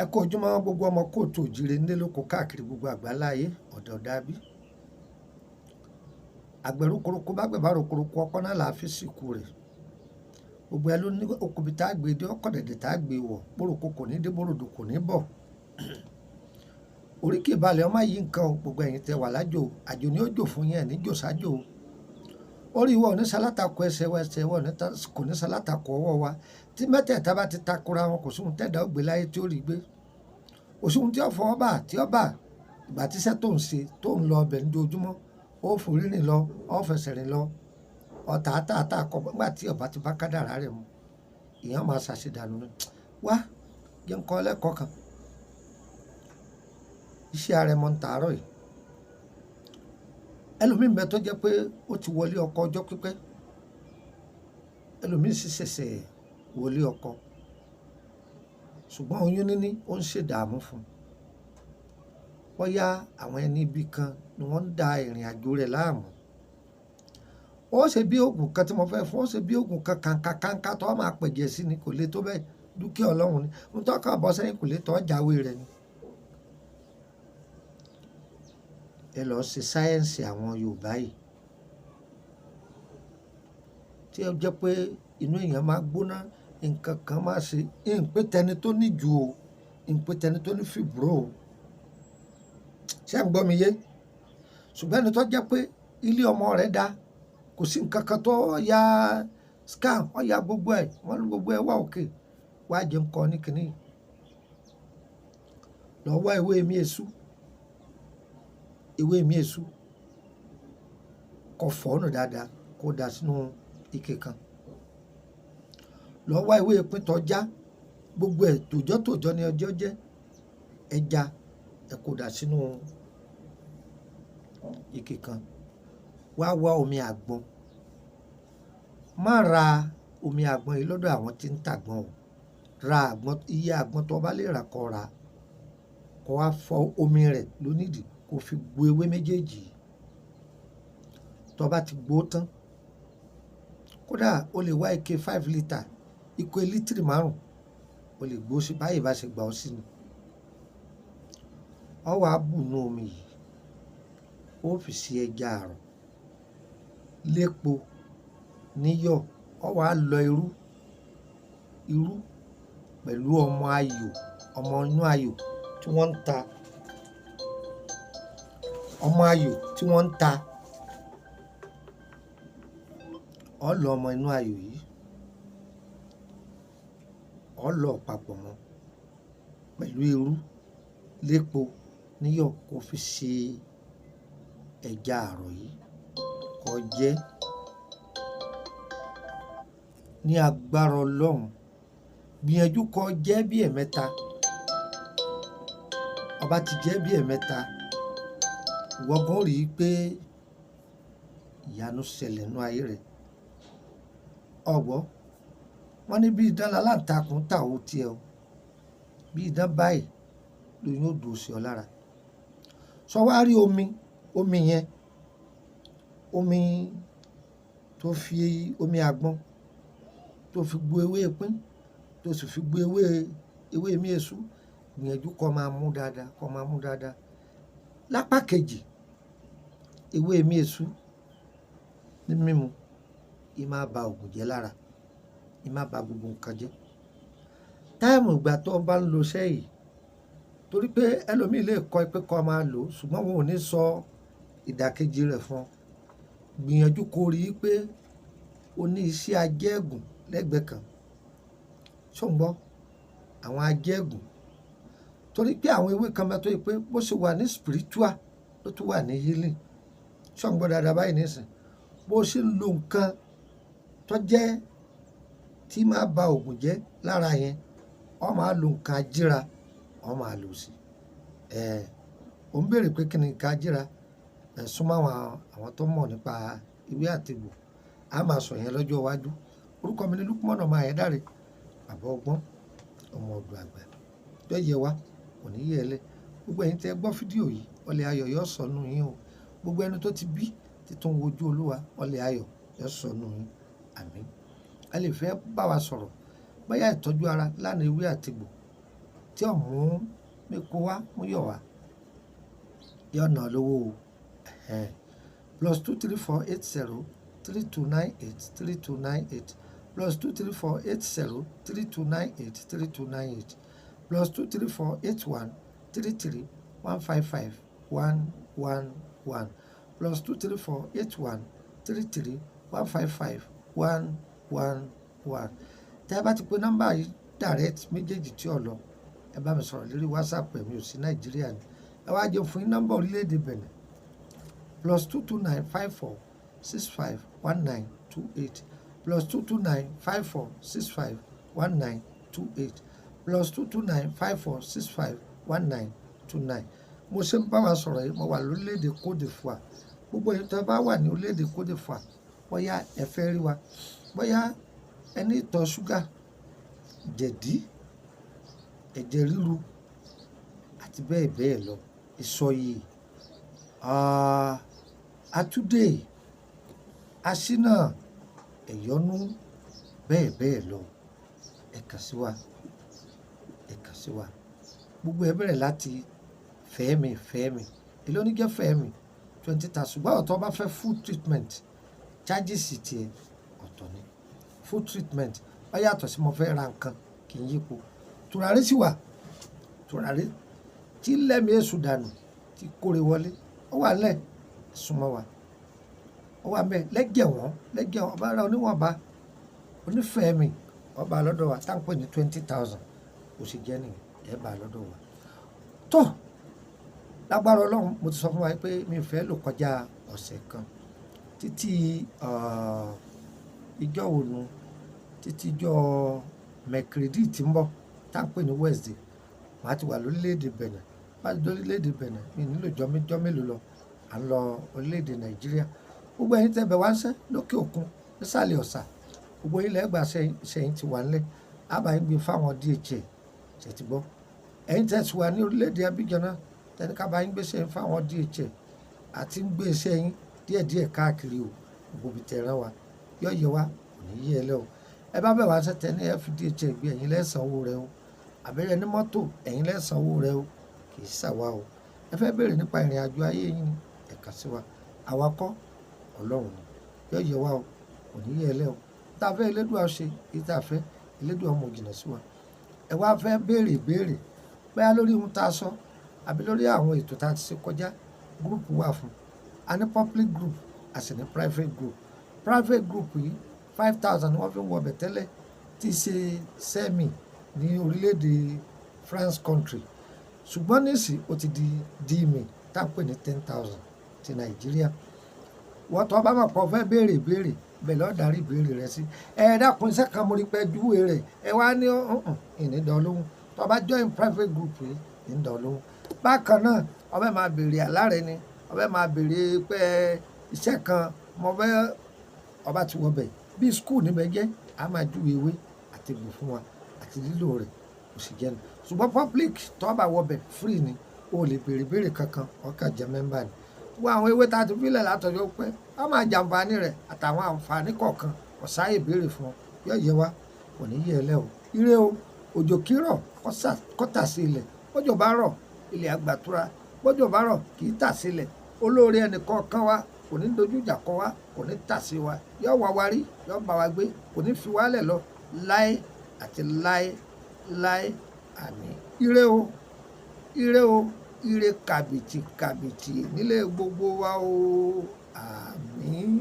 Ẹ kú ojúmọ́ gbogbo ọmọ kóòtù òjíire nílé lóko káàkiri gbogbo àgbáláyé ọ̀dọ̀ dábí. Àgbẹ̀rú koroko bá gbẹ̀bá ro koroko ọkọ́ náà làá fi sìnkú rẹ̀. Gbogbo ẹ ló ní okùnbi tá a gbé dé ọkọ̀ dẹ̀dẹ̀ tá a gbé wọ̀ bóròkó kò ní dé bóròdò kò ní bọ̀. Oríkì ìbalẹ̀ ọmọ yìí nǹkan o gbogbo ẹ̀yin tẹ wà lájò àjò ni ó jò fún yẹn níjò sájò. Orí ìwọ ní sálátakọ ẹsẹ̀ wa ẹsẹ̀ wọ kò ní sálátakọ ọwọ́ wa tí mẹ́tẹ̀ẹ̀ta bá ti takora wọn kò sóhun tẹ́dà ó gbé láyé tí ó rí gbé. Kò sóhun tí ó fọwọ́ bà tí ó bà ìgbà tíṣẹ́ tó ń ṣe tó ń lọ ọbẹ̀ lójoojúmọ́ ó forí rìn lọ ó fẹsẹ̀ rìn lọ ọ̀tá àtàtà kọ nígbà tí ọba ti bá kádàrá rẹ̀ mu èèyàn máa ṣàṣedànù ni. Wá jẹ́ ń kọ́ ẹlẹ́kọ̀ọ́ kan iṣẹ́ àrẹ̀mọ ń tàárọ̀ yìí. Ẹlòmíín bẹ tó jẹ́ pé ó ti wọlé ọkọ ọjọ́ pípẹ́ ẹlòmíín sì ṣẹ̀ṣẹ̀ wọlé ọkọ ṣùgbọ́n oyún níní ó ń ṣèdààmú fún un. Bóyá àwọn ẹni ibi kan ni wọ́n ń da ìrìn àjò rẹ̀ láàmú. Ó ṣe bí oògùn kan tí mo fẹ́ fún ó ṣe bí oògùn kan kàǹkà tó máa pẹ̀jẹ̀ sí ni kò lè tó bẹ́ẹ̀ dúkìá Ọlọ́run ni mo tọ́ ká bọ́ sẹ́yìn kò lè tọ́ jáwé rẹ̀ ni. Ẹ lọ ṣe sáyẹ́ǹsì àwọn Yorùbá yìí tí ó jẹ́ pé inú èèyàn máa gbóná nǹkan kan máa ṣe ìpè tẹni tó ní jù o ìpè tẹni tó ní fìbúrò o ṣé à ń gbọ́ mi yé ṣùgbọ́n ẹni tó jẹ́ pé ilé ọmọ rẹ̀ dá kò sí nǹkan kan tó ya scan ó ya gbogbo ẹ̀ wọ́n ní gbogbo ẹ̀ wá òkè wá jẹun kọ́ ní kínní lọ wá ewé mi èṣù kó fọ́ọ̀nù dáadáa kó dà sínú ike kan lọ wá ewé ìpín tọ́já gbogbo ẹ̀ tòjọ́ ní ọjọ́ jẹ́ ẹja ẹ kó dà sínú ike kan wá omi àgbọn má ra omi àgbọn yìí lọ́dọ̀ àwọn tí ń tàgbọn o ra àgbọn iye àgbọn tó bá lè rà kó ra kó wá fọ omi rẹ̀ lónídìí kó fi gbo ewé méjèèjì tó bá ti gbó tán kódà o lè wá ike 5 litre ike lítìrì 5 o lè gbó sí báyìí bá ṣe gbà ọ́ sí ni ọ wàá bù nú omi yìí ó fi sí ẹja àrọ̀ lépo níyọ̀ ọ wàá lọ irú pẹ̀lú ọmọ inú ayò tí wọ́n ń ta ọ lọ ọmọ inú ayò yìí ọ lọ papọ̀ mọ́ pẹ̀lú irú lépo níyọ̀ kó fi ṣe ẹja àrọ̀ yìí kó jẹ ní agbára Ọlọ́run gbìyànjú kó jẹ bí ẹ̀mẹ́ta ọba ti jẹ bí ẹ̀mẹ́ta ìwọ́gán rí i pé ìyanu ṣẹlẹ̀ nínú ayé rẹ̀ ọ̀gbọ́ wọ́n ní bí idán aláǹtakùn tà ó tiẹ̀ o bí idán báyìí lóyún ó dùn sí ọ lára sọ wá rí omi yẹn omi tó fi omi àgbọn tó fi gbo ewé ìpín tó sì fi gbo ewé mi èṣù gbìyànjú kó máa mú dáadáa lápá kejì ewé mi èṣù ní mímu ì máa ba ògùn jẹ́ lára ì máa ba gbogbo nǹkan jẹ́ táìmù ìgbà tó bá ń lo iṣẹ́ yìí torí pé ẹlòmíì lè kọ́ pé kó máa lò ṣùgbọ́n wọn ò ní sọ ìdàkejì rẹ̀ fún ọ gbìyànjú kó rí i pé o ní iṣẹ́ ajẹ́gùn lẹ́gbẹ̀ẹ́ kan ṣùgbọ́n àwọn ajẹ́gùn torí pé àwọn ewé kan máa tó yẹ pé bó ṣe wà ní spiritual ló tún wà ní healing ṣùgbọ́n dáadáa báyìí nísìn bó ṣe ń lo nǹkan tó jẹ́ tí máa ba ògùn jẹ́ lára yẹn ọ máa lo nǹkan ajíra ọ máa lò sí ò ń béèrè pé kí ni nǹkan ajíra súnmọ́ àwọn tó mọ̀ nípa ìwé àtegbò a máa sọ yẹn lọ́jọ́ iwájú orúkọ mi ní Lukman ọmọ Ayédáre bàbá ọgbọ́n ọmọ ọdún àgbà tó yẹ wá kò ní yẹ ẹlẹ gbogbo ẹ̀yin tẹ́ gbọ́ fídíò yìí ọlẹ̀ ayọ̀ yóò sọnù yín o gbogbo ẹni tó ti bí títún wojú Olúwa ọlẹ̀ ayọ̀ yóò sọnù yín àmín. A lè fẹ́ bá wa sọ̀rọ̀ bóyá ìtọ́jú ara lánàá ewé àtegbò tí ọ̀mú mi kó wá mú yọ̀ wá yọ̀ nà lówó o +23480 3298 3298 +23480 3298 3298 +23481 33 155 111 +23481 33 155 111. tẹ́ ẹ bá ti pe nọ́mbà yìí direct méjèèjì tí ò lọ ẹ bá mi sọ̀rọ̀ lórí WhatsApp mi ò sí Nàìjíríà ni ẹ wá jẹun fún yín nọ́mbà orílẹ̀-èdè Benin +229 54 65 1928 +229 54 65 1928 +229 54 65 1929. mo ṣe ń bá wa sọ̀rọ̀ yìí mo wà lórílẹ̀‐èdè Côte d'Ivoire gbogbo èyí tó bá wà ní orílẹ̀‐èdè Côte d'Ivoire bóyá ẹ fẹ́ rí wa bóyá ẹ ní ìtọ̀ ṣúgà jẹ̀dí ẹ̀jẹ̀ ríru àti bẹ́ẹ̀ bẹ́ẹ̀ lọ ìsọyè àtúndé aṣínà ẹ̀yọ́nú bẹ́ẹ̀ bẹ́ẹ̀ lọ ẹ kàn sí wa gbogbo ẹ bẹ̀rẹ̀ láti fẹ́ẹ̀mì èló ní jẹ́ fẹ́ẹ̀mì 20,000 ṣùgbọ́n ọ̀tọ̀ bá fẹ́ full treatment charges tiẹ̀ ọ̀tọ̀ ni full treatment ó yàtọ̀ sí mo fẹ́ ra nǹkan kì í yípo tùràrí sì wà tùràrí tí lẹ́mìí èṣù dànù tí kórè wọlé ó wà lẹ̀ súnmọ́ wa ó wà mẹ́ lẹ́gẹ̀ wọ́n ọba ara oníwọ̀nba onífẹ̀ẹ́mì ọba lọ́dọ̀ wa tá à ń pè ní 20,000 kò sì jẹ́ nìyẹn ẹ̀ bá lọ́dọ̀ wa tó lágbára Ọlọ́run mo ti sọ fún wa pé mi ò fẹ́ lò kọjá ọ̀sẹ̀ kan títí ìjọ ònu títí ìjọ mẹ́kìrìdì tí ń bọ̀ tá à ń pè ní Wednesday màá ti wà lórílẹ̀‐èdè Benin bá ti lórílẹ̀‐èdè Benin mi nílò jọ́ mélòó lọ à ń lọ orílẹ̀‐èdè Nàìjíríà gbogbo ẹ̀yin tẹ́ bẹ̀ wá ń sẹ́ lókè òkun nísàlẹ̀ ọ̀sà gbogbo ilẹ̀ ẹgbàá sẹ́yìn ti wà nílẹ̀ àbáyé gbé fáwọn DHL ṣe ti gbọ́ ẹ̀yin tẹ́ ti wà ní orílẹ̀‐èdè Abidjan náà tẹ́ni ká bá yín gbé sẹ́yìn fáwọn DHL àti ń gbé sẹ́yìn díẹ̀díẹ̀ káàkiri o gbogbo ibi tẹ́ rán wa yọ yẹ wa kò ní yé ẹ lẹ́ o ẹ bá bẹ̀ wá sẹ́ tẹ́ ní DHL gbé ẹ̀yin lẹ́sànwó rẹ o àbẹ̀rẹ̀ ní mọ́tò ẹ̀yin lẹ́sànwó rẹ o kì í ṣàwa o ẹ fẹ́ béèrè nípa ìrìn àjò ayé yín ẹ kàn sí wa àwa kọ́ Ọlọ́run ni yọ yẹ wa o kò ní yé ẹ lẹ́ o tá a fẹ́ Elédùà ṣe èyí tá a fẹ́ Elédùà mọ̀ jìnnà sí wa ẹ wá fẹ́ béèrè bóyá lórí ohun tá a sọ àbí lórí àwọn ètò tá a ti ṣe kọjá gúrùpù wà fún a ní public group a sì ní private group yìí 5,000 ni wọ́n fi ń wọbẹ̀ tẹ́lẹ̀ tí í ṣe sẹ́mi ní orílẹ̀-èdè France country ṣùgbọ́n nísì ó ti di dmi tá à ń pè ní 10,000 ti Nàìjíríà wọ́n tó bá mọ̀ pọ̀ fẹ́ béèrè bẹ́ẹ̀ lọ́ọ́ darí ìbéèrè rẹ sí ẹ dákun iṣẹ́ kan mo rí pé júwe rẹ̀ ẹ wá ní ìnídàn lóhùn tó bá join private group yìí ìnídàn lóhùn bákan náà ọbẹ̀ máa béèrè àláre ni ọbẹ̀ máa béèrè pé iṣẹ́ kan mo fẹ́ ọba ti wọ bẹ̀ bí school níbẹ̀ jẹ́ a máa júwe ewé àti gbò fún wa àti lílò rẹ̀ kò sì jẹ́ ni ṣùgbọ́n public tó bá wọ bẹ̀ free ni o lè béèrè kankan ọkà jẹ́ mẹ́mbà ni wọ́n àwọn ewé tá a ti fílẹ̀ látọjọ́ pé wọ́n máa jàǹfààní rẹ̀ àtàwọn àǹfààní kọ̀ọ̀kan ọ̀sáyè béèrè fún ọ yọ yẹ wa kò ní yẹ ẹ lẹ́ o ire o òjò kí rọ̀ kọ́tà sí ilẹ̀ bọ́jọ̀ bá rọ̀ ilẹ̀ àgbàtura bọ́jọ̀ bá rọ̀ kì í tà sílẹ̀ olóore ẹnìkọ̀ọ̀kan wa kò ní dojú ìjà kọ wa kò ní tà sí wa yọ wá wa rí yọ bá wa gbé kò ní fi wálẹ̀ lọ láé àti láé àmín ire o ire kàbìtì nílé gbogbo wa o àmín.